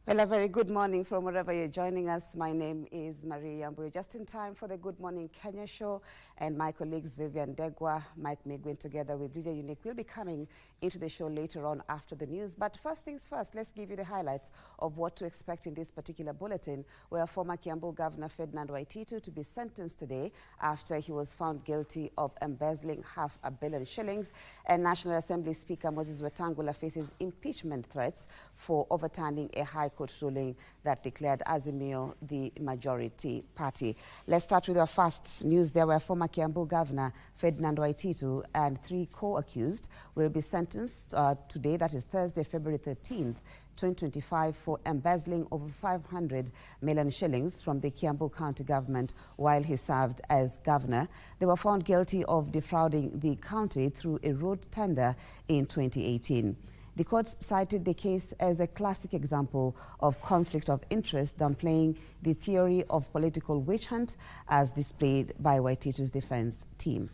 Well, a very good morning from wherever you're joining us. My name is Maria Yambu. Just in time for the Good Morning Kenya show, and my colleagues Vivian Degwa, Mike Migwin, together with DJ Unique will be coming into the show later on after the news. But first things first, let's give you the highlights of what to expect in this particular bulletin, where former Kiambu Governor Ferdinand Waititu to be sentenced today after he was found guilty of embezzling $500 million shillings, and National Assembly Speaker Moses Wetangula faces impeachment threats for overturning a High Court ruling that declared Azimio the majority party. Let's start with our first news there, where former Kiambu Governor Ferdinand Waititu and 3 co-accused will be sentenced today, that is Thursday, February 13th, 2025, for embezzling over 500 million shillings from the Kiambu County government while he served as governor. They were found guilty of defrauding the county through a road tender in 2018. The court cited the case as a classic example of conflict of interest, downplaying the theory of political witch hunt as displayed by Waititu's defense team.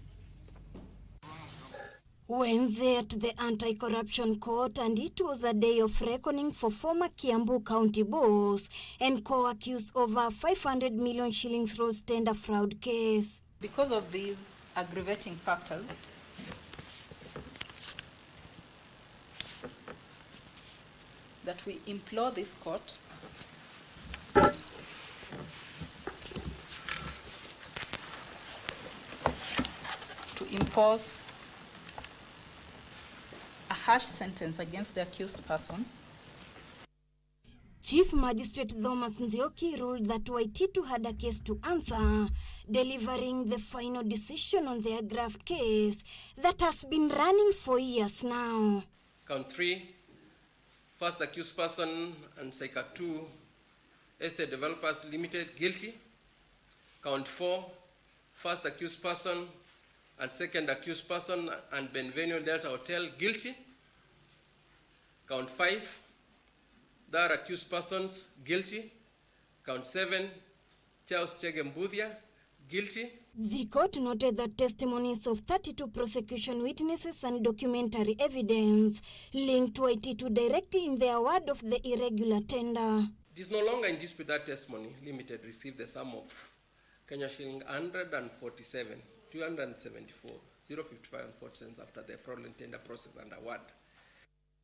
Wednesday at the Anti-Corruption Court, and it was a day of reckoning for former Kiambu County boss and co-accused over 500 million shillings road tender fraud case. Because of these aggravating factors, that we implore this court to impose a harsh sentence against the accused persons. Chief Magistrate Thomas Nzioki ruled that Waititu had a case to answer, delivering the final decision on the aggraved case that has been running for years now. Count 3, first accused person and Psycha 2 Estate Developers Limited, guilty. Count 4, first accused person and second accused person and Benvenio Delta Hotel, guilty. Count 5, third accused persons, guilty. Count 7, Charles Chegembudia, guilty. The court noted that testimonies of 32 prosecution witnesses and documentary evidence linked Waititu directly in the award of the irregular tender. It is no longer in dispute that testimony limited received the sum of Kenya shilling 147, 274, 055 and 40 cents after the fraudulent tender process and award.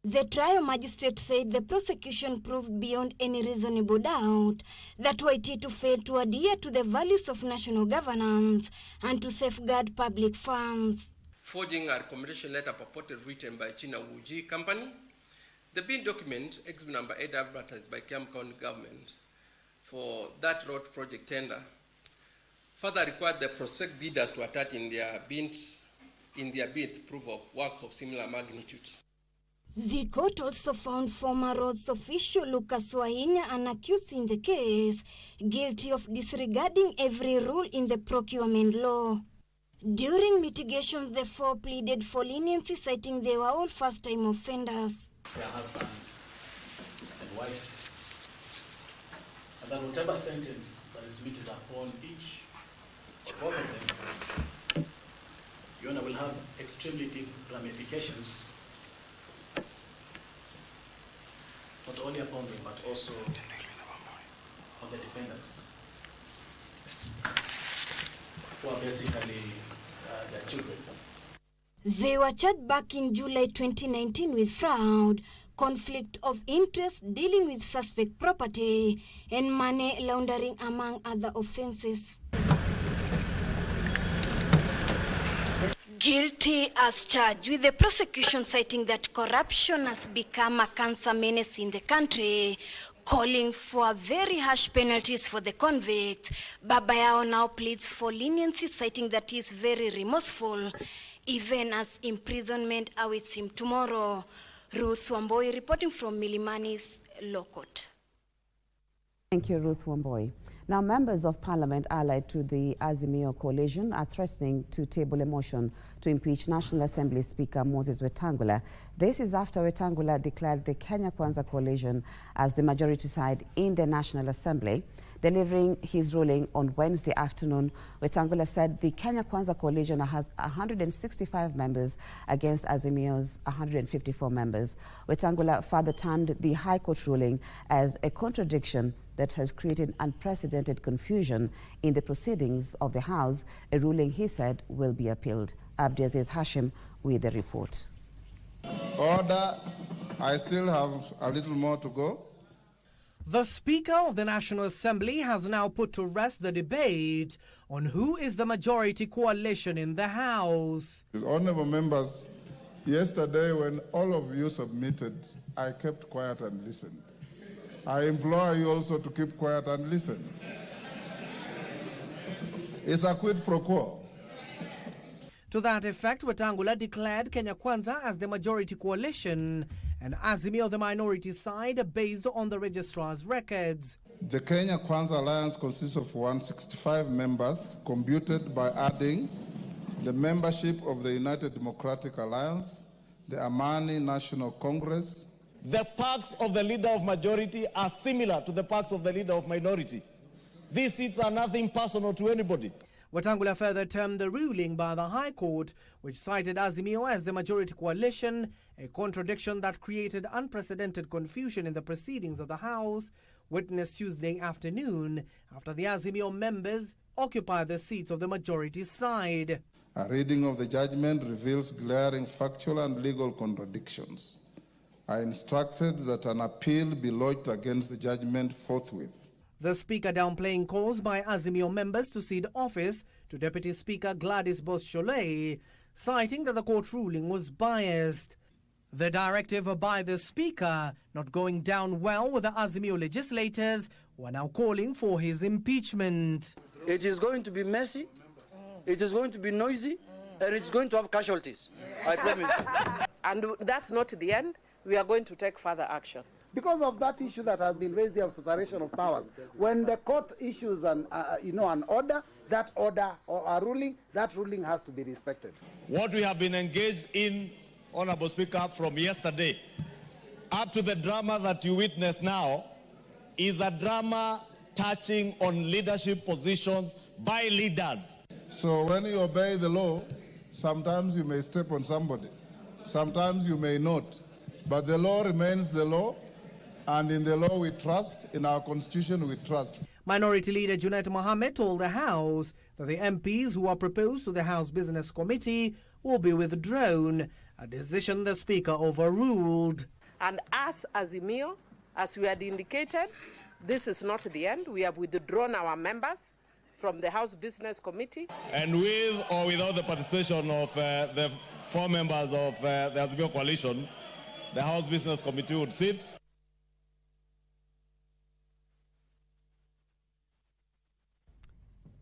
The trial magistrate said the prosecution proved beyond any reasonable doubt that Waititu failed to adhere to the values of national governance and to safeguard public funds. Forging a recommendation letter purported written by China Wuji Company. The bin document, exhibit number 8, advertised by Kiambu County government for that road project tender, further required the prospective bidders to attach in their bids proof of works of similar magnitude. The court also found former roads official Lucas Wahinya, an accused in the case, guilty of disregarding every rule in the procurement law. During mitigations, the 4 pleaded for leniency, citing they were all first-time offenders. Their husband and wife, and that whatever sentence that is meted upon each or both of them, Your Honor, will have extremely deep ramifications, not only upon them, but also on the dependents, who are basically their children. They were charged back in July 2019 with fraud, conflict of interest, dealing with suspect property, and money laundering, among other offenses. Guilty as charged, with the prosecution citing that corruption has become a cancer menace in the country, calling for very harsh penalties for the convict. Babayao now pleads for leniency, citing that he is very remorseful, even as imprisonment awaits him tomorrow. Ruth Wamboi reporting from Milimani's Law Court. Thank you, Ruth Wamboy. Now, members of parliament allied to the Azimio coalition are threatening to table a motion to impeach National Assembly Speaker Moses Wetangula. This is after Wetangula declared the Kenya Kwanza coalition as the majority side in the National Assembly. Delivering his ruling on Wednesday afternoon, Wetangula said the Kenya Kwanza coalition has 165 members against Azimio's 154 members. Wetangula further termed the High Court ruling as a contradiction that has created unprecedented confusion in the proceedings of the House, a ruling he said will be appealed. Abdiaziz Hashim with the report. Order. I still have a little more to go. The Speaker of the National Assembly has now put to rest the debate on who is the majority coalition in the House. Honorable members, yesterday when all of you submitted, I kept quiet and listened. I implore you also to keep quiet and listen. It's a quid pro quo. To that effect, Wetangula declared Kenya Kwanza as the majority coalition and Azimio the minority side based on the registrar's records. The Kenya Kwanza Alliance consists of 165 members, computed by adding the membership of the United Democratic Alliance, the Amani National Congress. The perks of the leader of majority are similar to the perks of the leader of minority. These seats are nothing personal to anybody. Wetangula further termed the ruling by the High Court, which cited Azimio as the majority coalition, a contradiction that created unprecedented confusion in the proceedings of the House, witnessed Tuesday afternoon after the Azimio members occupied the seats of the majority side. A reading of the judgment reveals glaring factual and legal contradictions. I instructed that an appeal be lodged against the judgment forthwith. The Speaker downplaying calls by Azimio members to cede office to Deputy Speaker Gladys Bosch-Sholei, citing that the court ruling was biased. The directive by the Speaker not going down well with the Azimio legislators, who are now calling for his impeachment. It is going to be messy, it is going to be noisy, and it's going to have casualties, I promise. And that's not the end. We are going to take further action. Because of that issue that has been raised here of separation of powers, when the court issues an order, that order or a ruling, that ruling has to be respected. What we have been engaged in, Honorable Speaker, from yesterday up to the drama that you witness now is a drama touching on leadership positions by leaders. So when you obey the law, sometimes you may step on somebody, sometimes you may not, but the law remains the law. And in the law we trust, in our constitution we trust. Minority Leader Junet Mohammed told the House that the MPs who are proposed to the House Business Committee will be withdrawn, a decision the Speaker overruled. And us, Azimio, as we had indicated, this is not the end. We have withdrawn our members from the House Business Committee. And with or without the participation of the 4 members of the Azimio coalition, the House Business Committee would sit.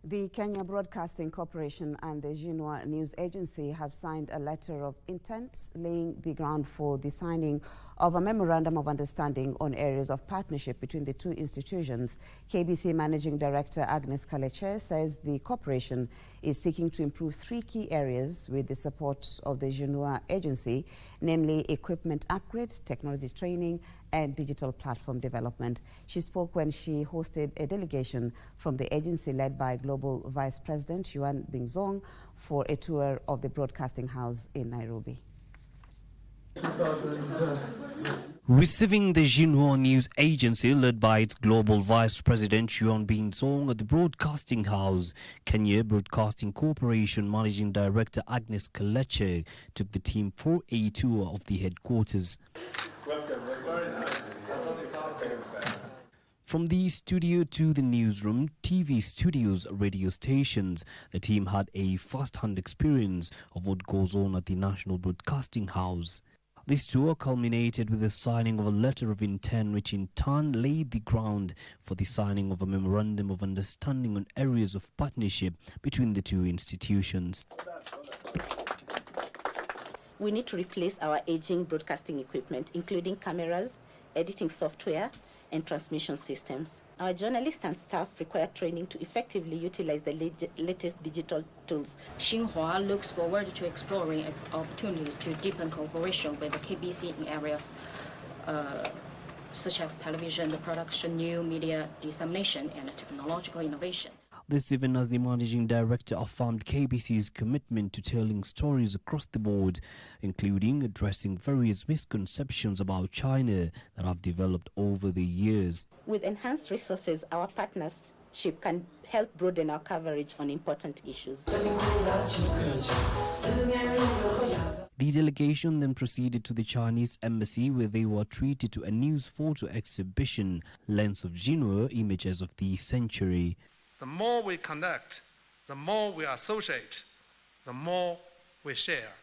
The Kenya Broadcasting Corporation and the Xinhua News Agency have signed a letter of intent laying the ground for the signing of a memorandum of understanding on areas of partnership between the two institutions. KBC Managing Director Agnes Kaleche says the corporation is seeking to improve 3 key areas with the support of the Xinhua Agency, namely equipment upgrade, technology training, and digital platform development. She spoke when she hosted a delegation from the agency led by Global Vice President Yuan Bingzong for a tour of the broadcasting house in Nairobi. Receiving the Xinhua News Agency led by its Global Vice President Yuan Bingzong at the Broadcasting House, Kenya Broadcasting Corporation Managing Director Agnes Kaleche took the team for a tour of the headquarters. From the studio to the newsroom, TV studios, radio stations, the team had a first-hand experience of what goes on at the National Broadcasting House. This tour culminated with the signing of a letter of intent, which in turn laid the ground for the signing of a memorandum of understanding on areas of partnership between the two institutions. We need to replace our aging broadcasting equipment, including cameras, editing software, and transmission systems. Our journalists and staff require training to effectively utilize the latest digital tools. Xinhua looks forward to exploring opportunities to deepen cooperation with the KBC in areas such as television, the production, new media dissemination, and technological innovation. This even as the managing director affirmed KBC's commitment to telling stories across the board, including addressing various misconceptions about China that have developed over the years. With enhanced resources, our partnership can help broaden our coverage on important issues. The delegation then proceeded to the Chinese embassy, where they were treated to a news photo exhibition, Lens of Jinhua, Images of the Century. The more we connect, the more we associate, the more we share.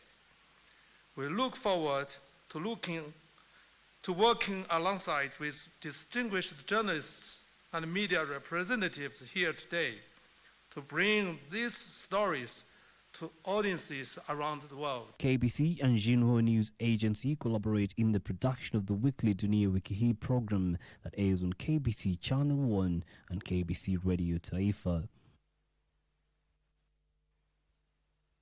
We look forward to working alongside with distinguished journalists and media representatives here today to bring these stories to audiences around the world. KBC and Jinhua News Agency collaborate in the production of the weekly Dunia Wikihi program that airs on KBC Channel 1 and KBC Radio Taifa.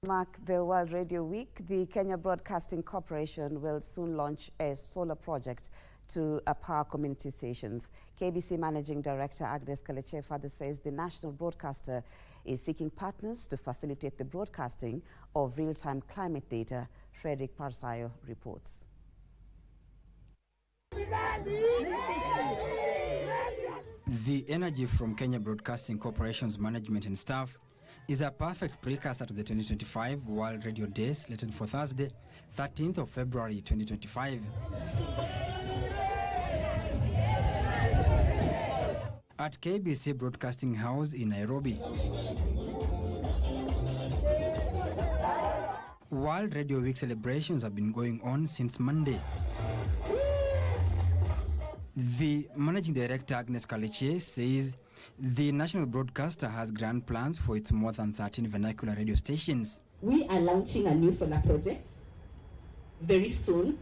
Mark the World Radio Week, the Kenya Broadcasting Corporation will soon launch a solar project to power community stations. KBC Managing Director Agnes Kaleche further says the national broadcaster is seeking partners to facilitate the broadcasting of real-time climate data. Frederick Parsayo reports. The energy from Kenya Broadcasting Corporation's management and staff is a perfect precursor to the 2025 World Radio Day slated for Thursday, 13th of February 2025. At KBC Broadcasting House in Nairobi. World Radio Week celebrations have been going on since Monday. The Managing Director Agnes Kaleche says the national broadcaster has grand plans for its more than 13 vernacular radio stations. We are launching a new solar project very soon,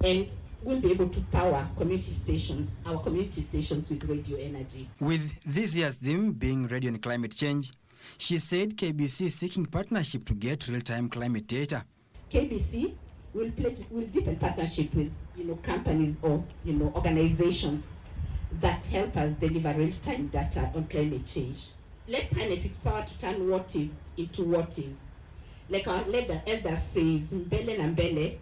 and we'll be able to power community stations, our community stations, with radio energy. With this year's theme being radio and climate change, she said KBC is seeking partnership to get real-time climate data. KBC will deepen partnership with companies or organizations that help us deliver real-time data on climate change. Let's harness its power to turn what if into what is. Like our elder says, mbele na mbele,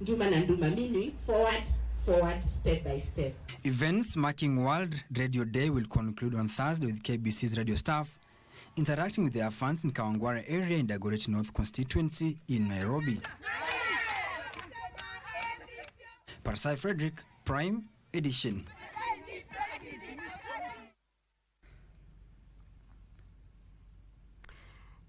nduma na nduma, meaning forward, step by step. Events marking World Radio Day will conclude on Thursday with KBC's radio staff interacting with their fans in Kawangware area in Dagoretti North constituency in Nairobi. Parsai Frederick, Prime Edition.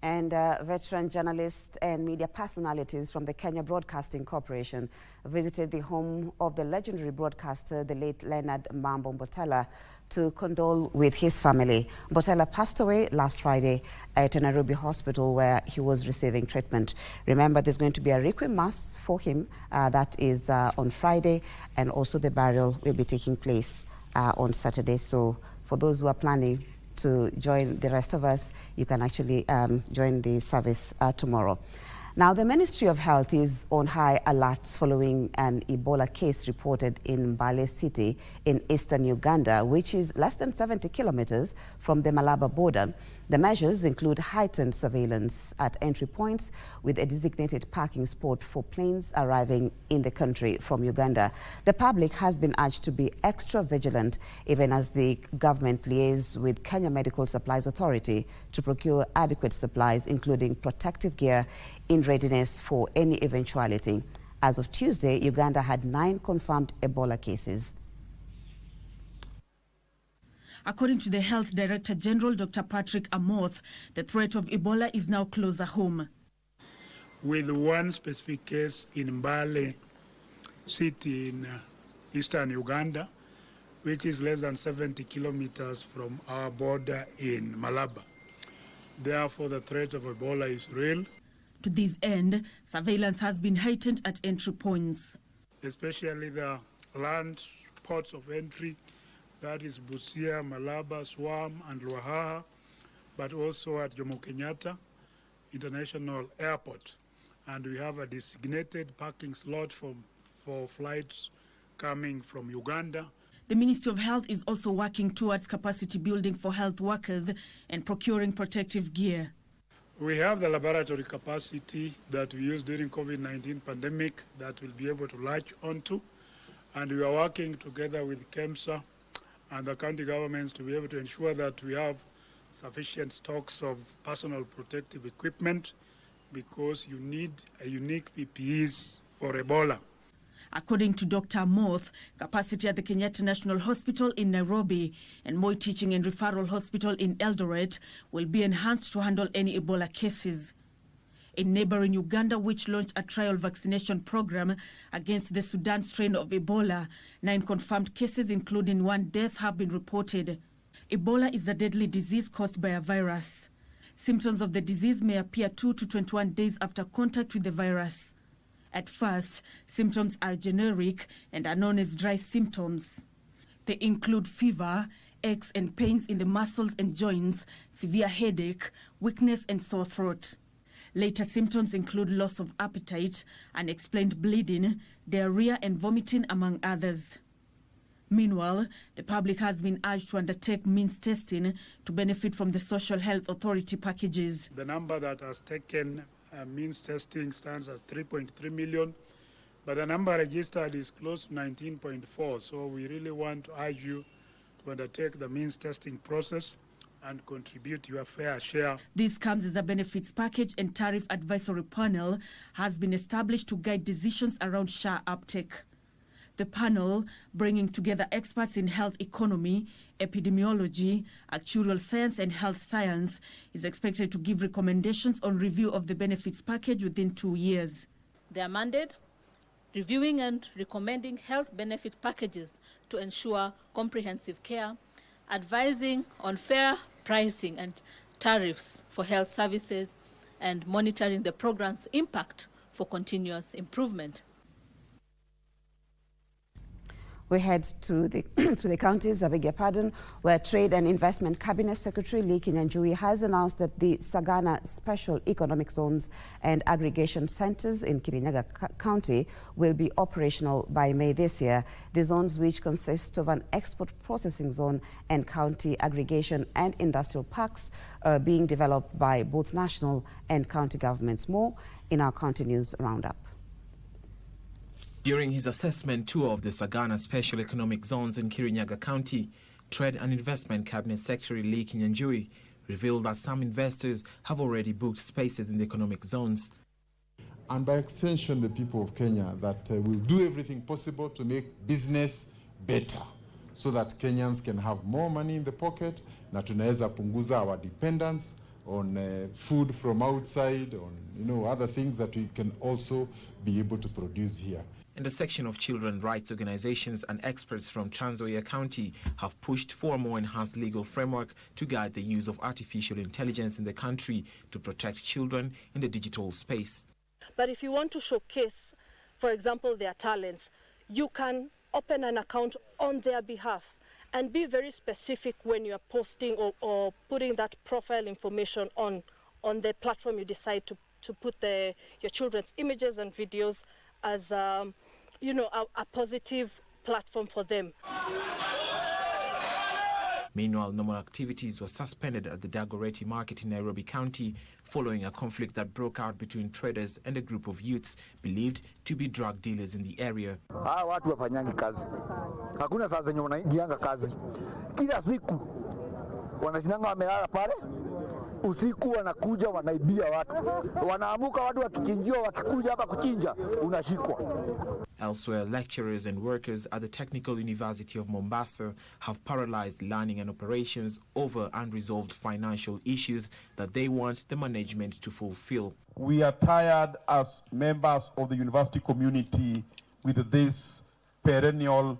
And veteran journalists and media personalities from the Kenya Broadcasting Corporation visited the home of the legendary broadcaster, the late Leonard Mambo Mbotela, to condole with his family. Mbotela passed away last Friday at a Nairobi hospital where he was receiving treatment. Remember, there's going to be a requiem mass for him that is on Friday, and also the burial will be taking place on Saturday. So for those who are planning to join the rest of us, you can actually join the service tomorrow. Now, the Ministry of Health is on high alert following an Ebola case reported in Mbale City in eastern Uganda, which is less than 70 kilometers from the Malaba border. The measures include heightened surveillance at entry points with a designated parking spot for planes arriving in the country from Uganda. The public has been urged to be extra vigilant, even as the government liaises with Kenya Medical Supplies Authority to procure adequate supplies, including protective gear, in readiness for any eventuality. As of Tuesday, Uganda had 9 confirmed Ebola cases. According to the Health Director General, Dr. Patrick Amoth, the threat of Ebola is now closer home. With one specific case in Mbale City in eastern Uganda, which is less than 70 kilometers from our border in Malaba. Therefore, the threat of Ebola is real. To this end, surveillance has been heightened at entry points. Especially the land ports of entry, that is Busia, Malaba, Swam, and Luahaha, but also at Jomo Kenyatta International Airport. And we have a designated parking slot for flights coming from Uganda. The Ministry of Health is also working towards capacity building for health workers and procuring protective gear. We have the laboratory capacity that we used during COVID-19 pandemic that we'll be able to latch onto. And we are working together with KEMSA and the county governments to be able to ensure that we have sufficient stocks of personal protective equipment, because you need a unique PPEs for Ebola. According to Dr. Moth, capacity at the Kenyatta National Hospital in Nairobi and Moi Teaching and Referral Hospital in Eldoret will be enhanced to handle any Ebola cases. In neighboring Uganda, which launched a trial vaccination program against the Sudan strain of Ebola, 9 confirmed cases, including 1 death, have been reported. Ebola is a deadly disease caused by a virus. Symptoms of the disease may appear 2 to 21 days after contact with the virus. At first, symptoms are generic and are known as dry symptoms. They include fever, aches and pains in the muscles and joints, severe headache, weakness and sore throat. Later symptoms include loss of appetite, unexplained bleeding, diarrhea and vomiting, among others. Meanwhile, the public has been urged to undertake means testing to benefit from the Social Health Authority packages. The number that has taken means testing stands at 3.3 million, but the number registered is close to 19.4. So we really want to urge you to undertake the means testing process and contribute your fair share. This comes as a benefits package and tariff advisory panel has been established to guide decisions around SHA uptake. The panel, bringing together experts in health economy, epidemiology, actuarial science and health science, is expected to give recommendations on review of the benefits package within 2 years. Their mandate, reviewing and recommending health benefit packages to ensure comprehensive care, advising on fair pricing and tariffs for health services, and monitoring the program's impact for continuous improvement. We head to the counties, I beg your pardon, where Trade and Investment Cabinet Secretary Lee Kinyanjui has announced that the Sagana Special Economic Zones and Aggregation Centers in Kirinyaga County will be operational by May this year. The zones, which consist of an export processing zone and county aggregation and industrial parks, are being developed by both national and county governments. More in our County News Roundup. During his assessment tour of the Sagana Special Economic Zones in Kirinyaga County, Trade and Investment Cabinet Secretary Lee Kinyanjui revealed that some investors have already booked spaces in the economic zones. And by extension, the people of Kenya that will do everything possible to make business better so that Kenyans can have more money in the pocket, na tunaweza punguza our dependence on food from outside, on other things that we can also be able to produce here. And a section of children rights organizations and experts from Trans Nzoia County have pushed for a more enhanced legal framework to guide the use of artificial intelligence in the country to protect children in the digital space. But if you want to showcase, for example, their talents, you can open an account on their behalf and be very specific when you are posting or putting that profile information on the platform you decide to put your children's images and videos as a positive platform for them. Meanwhile, normal activities were suspended at the Dagoretti market in Nairobi County following a conflict that broke out between traders and a group of youths believed to be drug dealers in the area. Watu wafanyangi kazi. Hakuna saa zenye wanaingianga kazi. Kila siku wanashinanga wamelala pale. Usiku wanakuja wanaibia watu. Wanaamuka watu wakichinjiwa, wakikuja hapa kuchinja unashikwa. Elsewhere, lecturers and workers at the Technical University of Mombasa have paralyzed learning and operations over unresolved financial issues that they want the management to fulfill. We are tired as members of the university community with these perennial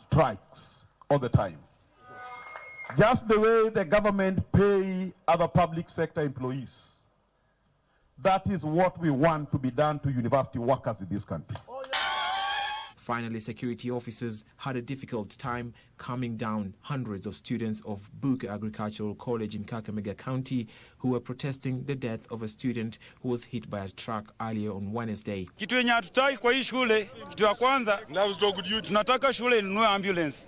strikes all the time. Just the way the government pay other public sector employees, that is what we want to be done to university workers in this country. Finally, security officers had a difficult time calming down hundreds of students of Buka Agricultural College in Kakamega County who were protesting the death of a student who was hit by a truck earlier on Wednesday. Kitu yenye hatutaki kwa hii shule, kitu ya kwanza, tunataka shule inunue ambulance.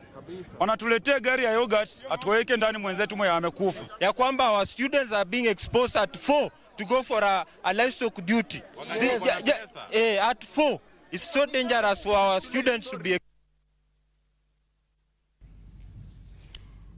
Wanatuletea gari ya yogurt, atuweke ndani mwenzetu mwenye amekufa. Ya kwamba our students are being exposed at 4 to go for a livestock duty. At 4. It's so dangerous for our students to be.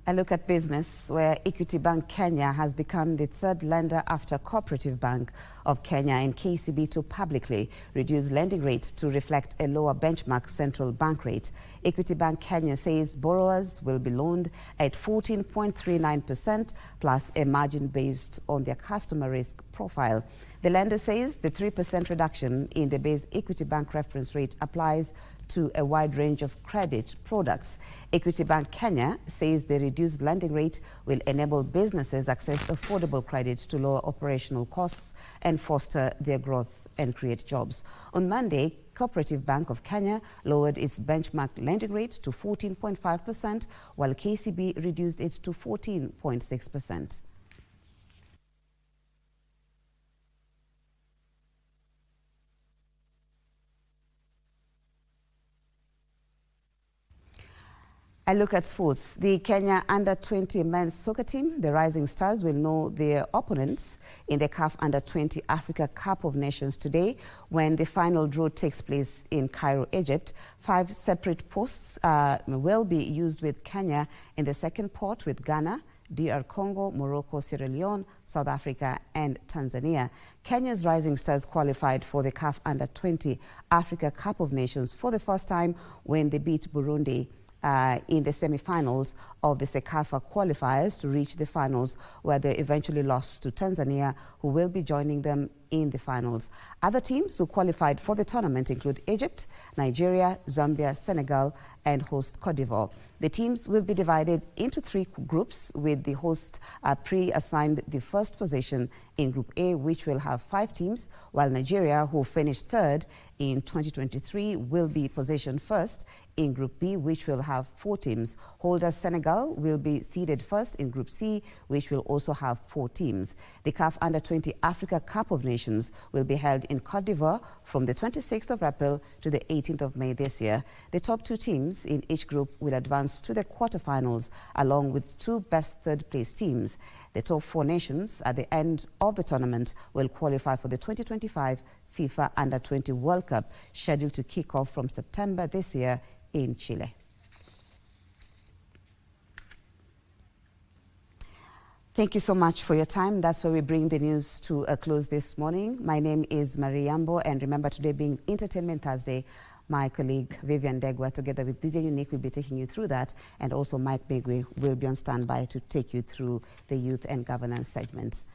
A look at business, where Equity Bank Kenya has become the third lender after Cooperative Bank of Kenya and KCB to publicly reduce lending rates to reflect a lower benchmark central bank rate. Equity Bank Kenya says borrowers will be loaned at 14.39% plus a margin based on their customer risk profile. The lender says the 3% reduction in the base Equity Bank reference rate applies to a wide range of credit products. Equity Bank Kenya says the reduced lending rate will enable businesses access affordable credit to lower operational costs and foster their growth and create jobs. On Monday, Cooperative Bank of Kenya lowered its benchmark lending rate to 14.5%, while KCB reduced it to 14.6%. A look at sports. The Kenya Under-20 men's soccer team, the Rising Stars, will know their opponents in the CAF Under-20 Africa Cup of Nations today when the final draw takes place in Cairo, Egypt. 5 separate posts will be used, with Kenya in the second pot with Ghana, DR Congo, Morocco, Sierra Leone, South Africa and Tanzania. Kenya's Rising Stars qualified for the CAF Under-20 Africa Cup of Nations for the first time when they beat Burundi in the semi-finals of the CECAFA qualifiers to reach the finals, where they eventually lost to Tanzania, who will be joining them in the finals. Other teams who qualified for the tournament include Egypt, Nigeria, Zambia, Senegal, and host Cote d'Ivoire. The teams will be divided into 3 groups, with the host pre-assigned the first position in Group A, which will have 5 teams, while Nigeria, who finished third in 2023, will be positioned first in Group B, which will have 4 teams. Holders Senegal will be seeded first in Group C, which will also have 4 teams. The CAF Under-20 Africa Cup of Nations will be held in Cote d'Ivoire from the 26th of April to the 18th of May this year. The top 2 teams in each group will advance to the quarterfinals, along with 2 best third-place teams. The top 4 nations at the end of the tournament will qualify for the 2025 FIFA Under-20 World Cup, scheduled to kick off from September this year in Chile. Thank you so much for your time. That's where we bring the news to a close this morning. My name is Marie Yambo, and remember, today being Entertainment Thursday, my colleague Vivian Degwa, together with DJ Unique, will be taking you through that, and also Mike Megwe will be on standby to take you through the youth and governance segment.